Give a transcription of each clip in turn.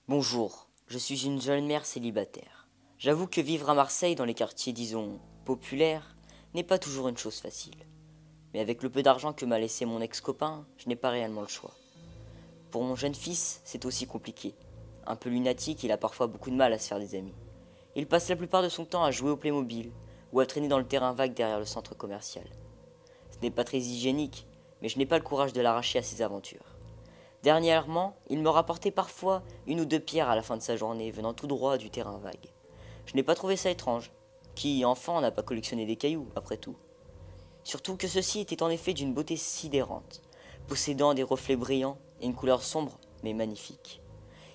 Bonjour, je suis une jeune mère célibataire. J'avoue que vivre à Marseille dans les quartiers, disons, populaires, n'est pas toujours une chose facile. Mais avec le peu d'argent que m'a laissé mon ex-copain, je n'ai pas réellement le choix. Pour mon jeune fils, c'est aussi compliqué. Un peu lunatique, il a parfois beaucoup de mal à se faire des amis. Il passe la plupart de son temps à jouer au Playmobil ou à traîner dans le terrain vague derrière le centre commercial. Ce n'est pas très hygiénique, mais je n'ai pas le courage de l'arracher à ses aventures. Dernièrement, il me rapportait parfois une ou deux pierres à la fin de sa journée, venant tout droit du terrain vague. Je n'ai pas trouvé ça étrange. Qui, enfant, n'a pas collectionné des cailloux, après tout? Surtout que ceux-ci étaient en effet d'une beauté sidérante, possédant des reflets brillants et une couleur sombre, mais magnifique.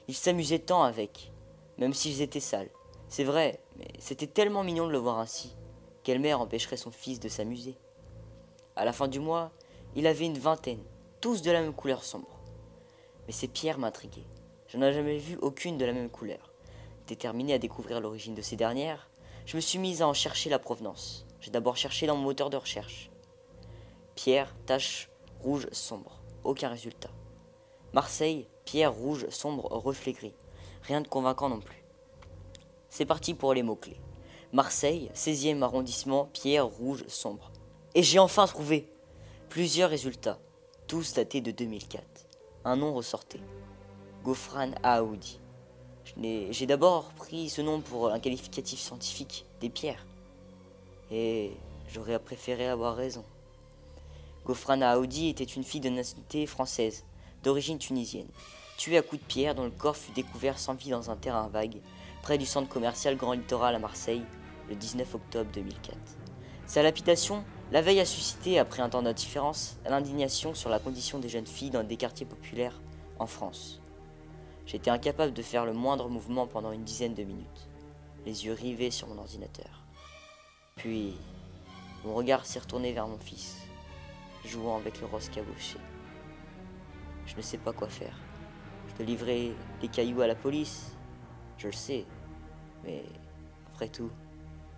Il s'amusait tant avec, même s'ils étaient sales. C'est vrai, mais c'était tellement mignon de le voir ainsi. Quelle mère empêcherait son fils de s'amuser? À la fin du mois, il avait une vingtaine, tous de la même couleur sombre. Mais ces pierres m'intriguaient. Je n'en ai jamais vu aucune de la même couleur. Déterminé à découvrir l'origine de ces dernières, je me suis mise à en chercher la provenance. J'ai d'abord cherché dans mon moteur de recherche. Pierre, tache rouge sombre. Aucun résultat. Marseille, pierre rouge sombre, reflet gris. Rien de convaincant non plus. C'est parti pour les mots-clés. Marseille, 16e arrondissement, pierre rouge sombre. Et j'ai enfin trouvé plusieurs résultats, tous datés de 2004. Un nom ressortait. Gofran Aoudi. J'ai d'abord pris ce nom pour un qualificatif scientifique des pierres. Et j'aurais préféré avoir raison. Gofran Aoudi était une fille de nationalité française, d'origine tunisienne, tuée à coups de pierre dont le corps fut découvert sans vie dans un terrain vague, près du centre commercial Grand Littoral à Marseille, le 19 octobre 2004. Sa lapidation, la veille, a suscité, après un temps d'indifférence, l'indignation sur la condition des jeunes filles dans des quartiers populaires en France. J'étais incapable de faire le moindre mouvement pendant une dizaine de minutes, les yeux rivés sur mon ordinateur. Puis, mon regard s'est retourné vers mon fils, jouant avec le rose caboché. Je ne sais pas quoi faire. Je peux livrer les cailloux à la police, je le sais, mais après tout,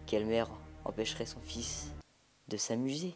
quelle mère empêcherait son fils de s'amuser ?